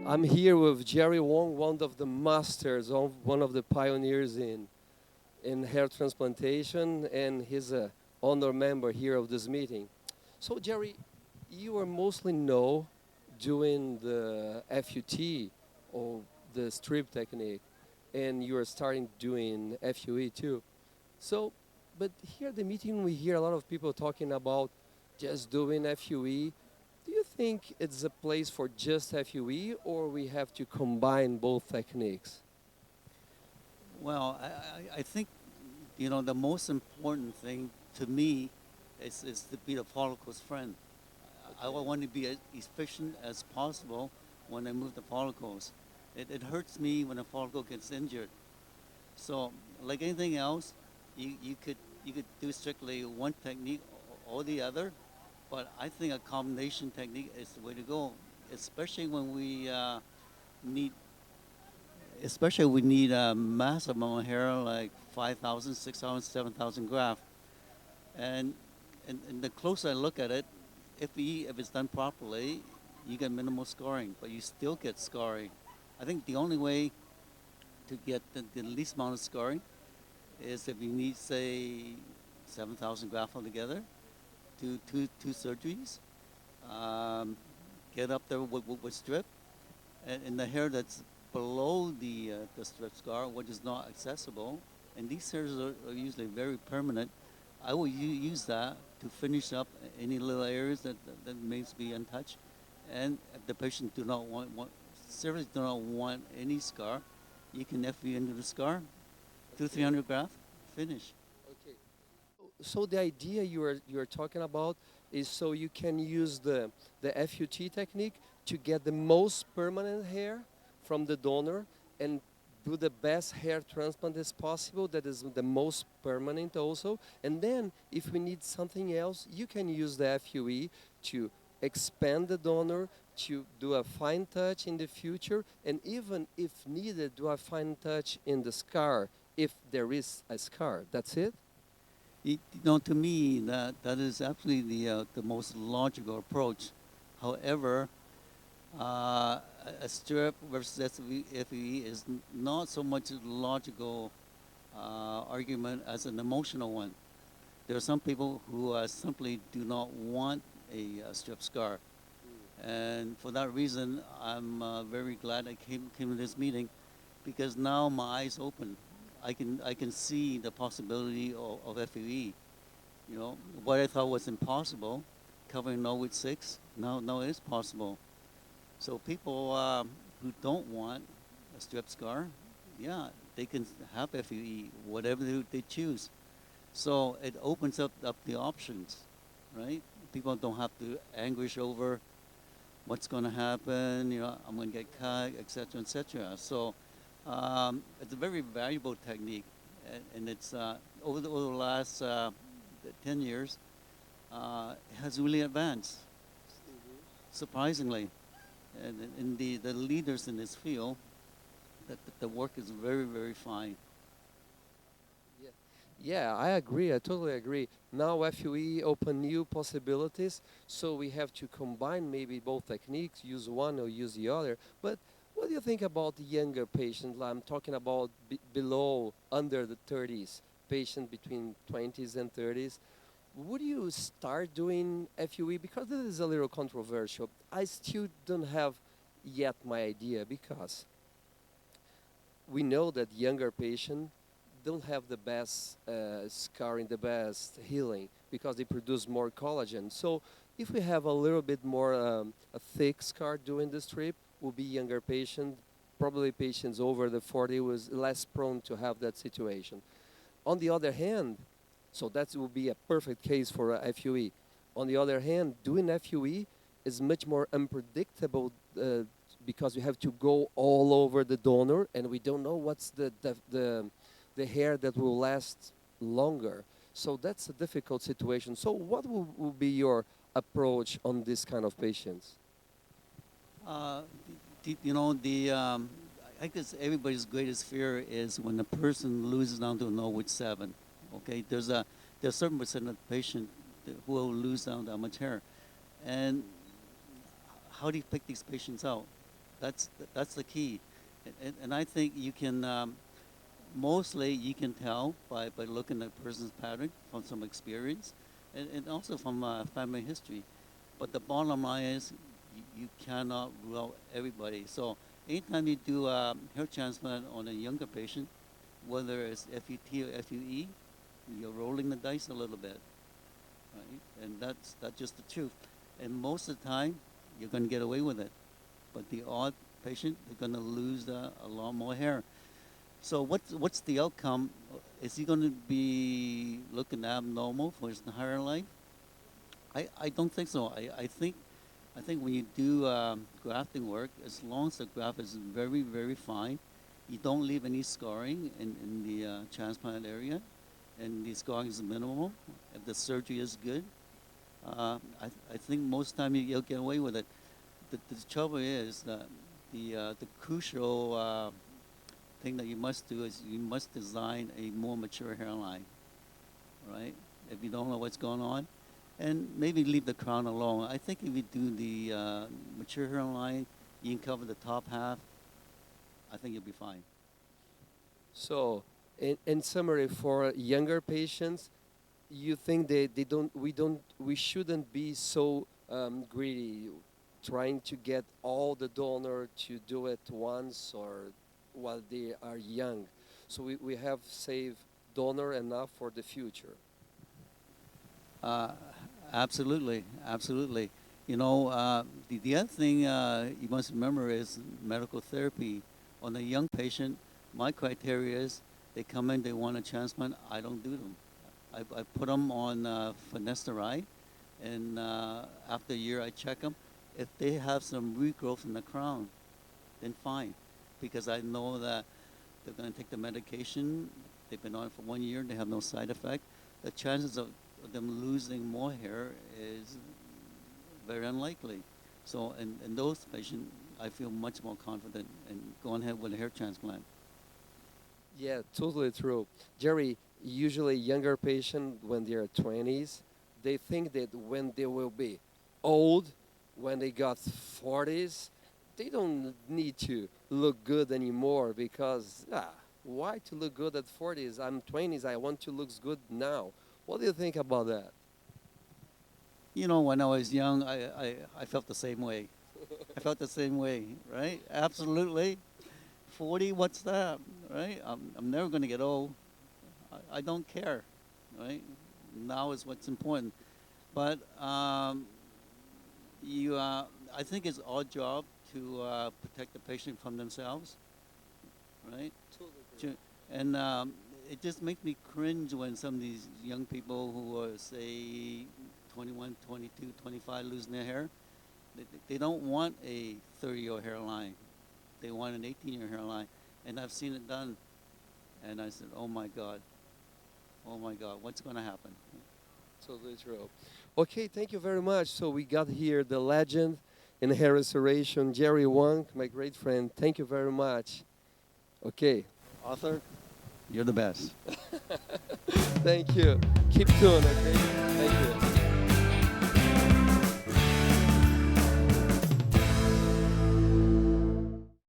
I'm here with Jerry Wong, one of the masters, one of the pioneers in hair transplantation, and he's a honor member here of this meeting. So, Jerry, you are mostly known doing the FUT or the strip technique, and you are starting doing FUE too. So, but here at the meeting, we hear a lot of people talking about just doing FUE. Do you think it's a place for just FUE, or we have to combine both techniques? Well, I think, the most important thing to me is to be the follicle's friend. I want to be as efficient as possible when I move the follicles. It hurts me when a follicle gets injured. So, like anything else, you could do strictly one technique or the other, but I think a combination technique is the way to go, especially when need we need a massive amount of hair, like 5,000, 6,000, 7,000 graft. And, and the closer I look at it, if it's done properly, you get minimal scarring, but you still get scarring. I think the only way to get the least amount of scarring is if you need, say, 7,000 graft altogether, two surgeries, um, get up there with strip, and the hair that's below the strip scar, which is not accessible, and these hairs are usually very permanent. I will use that to finish up any little areas that may be untouched, and if the patient seriously do not want any scar, you can FV into the scar, two, 300 graft, finish. Okay. So the idea you are talking about is so you can use the FUT technique to get the most permanent hair from the donor and do the best hair transplant as possible that is the most permanent also. And then if we need something else, you can use the FUE to expand the donor, to do a fine touch in the future, and even if needed, do a fine touch in the scar if there is a scar. That's it? To me, that is absolutely the most logical approach. However, a strip versus FEE is not so much a logical argument as an emotional one. There are some people who simply do not want a strip scar. And for that reason, I'm very glad I came to this meeting, because now my eyes open. I can see the possibility of FUE. What I thought was impossible, covering with 6, now it is possible. So people who don't want a strip scar, yeah, they can have FUE, whatever they choose. So it opens up the options, right? People don't have to anguish over what's going to happen, I'm going to get cut, etc., etc. So it's a very valuable technique, and it's over the last 10 years, it has really advanced, surprisingly. And the leaders in this field, that the work is very, very fine. Yeah. Yeah, I agree. I totally agree. Now FUE open new possibilities, so we have to combine maybe both techniques, use one or use the other. But what do you think about the younger patient? I'm talking about below, under the 30s, patient between 20s and 30s. Would you start doing FUE? Because this is a little controversial. I still don't have yet my idea, because we know that younger patients don't have the best scarring, the best healing, because they produce more collagen. So if we have a little bit more a thick scar during the strip, will be younger patient, probably patients over the 40 was less prone to have that situation. On the other hand, so that will be a perfect case for a FUE. On the other hand, doing FUE is much more unpredictable, because we have to go all over the donor, and we don't know what's the hair that will last longer. So that's a difficult situation. So what will be your approach on this kind of patients? Uh, I guess everybody's greatest fear is when a person loses down to 0.7. Okay, there's a certain percent of the patient who will lose down that much hair, and how do you pick these patients out? That's the key, and I think you can mostly you can tell by looking at a person's pattern from some experience, and also from family history. But the bottom line is you cannot rule out everybody. So anytime you do a hair transplant on a younger patient, whether it's FUT or FUE, you're rolling the dice a little bit, right? And that's just the truth. And most of the time, you're going to get away with it. But the odd patient, they're going to lose a lot more hair. So what's the outcome? Is he going to be looking abnormal for his entire life? I don't think so. I think when you do grafting work, as long as the graft is very, very fine, you don't leave any scarring in the transplant area, and the scarring is minimal. If the surgery is good, I think most time you'll get away with it. The trouble is that the crucial thing that you must do is you must design a more mature hairline, right? If you don't know what's going on, and maybe leave the crown alone. I think if you do the mature hairline, you can cover the top half. I think you'll be fine. So, in summary, for younger patients, you think we shouldn't be so greedy, trying to get all the donor to do it once or while they are young. So we have saved donor enough for the future. Uh, absolutely, absolutely. The other thing you must remember is medical therapy. On a young patient, my criteria is they come in, they want a transplant, I don't do them. I put them on finasteride, and after a year I check them. If they have some regrowth in the crown, then fine, because I know that they're going to take the medication. They've been on it for 1 year, they have no side effect. The chances of them losing more hair is very unlikely. So in those patients, I feel much more confident in going ahead with a hair transplant. Yeah, totally true. Jerry, usually younger patient when they are 20s, they think that when they will be old, when they got 40s, they don't need to look good anymore because why to look good at 40s? I'm 20s, I want to look good now. What do you think about that? When I was young, I felt the same way. I felt the same way, right? Absolutely. 40, what's that, right? I'm never going to get old. I don't care, right? Now is what's important. But I think it's our job to protect the patient from themselves, right? Totally agree. And it just makes me cringe when some of these young people who are, say, 21, 22, 25 losing their hair. They don't want a 30-year hairline. They want an 18-year hairline. And I've seen it done. And I said, oh my God, what's going to happen? Totally true. Okay, thank you very much. So we got here the legend in hair restoration, Jerry Wong, my great friend. Thank you very much. Okay. Arthur, you're the best. Thank you. Keep tuned, okay? Thank you.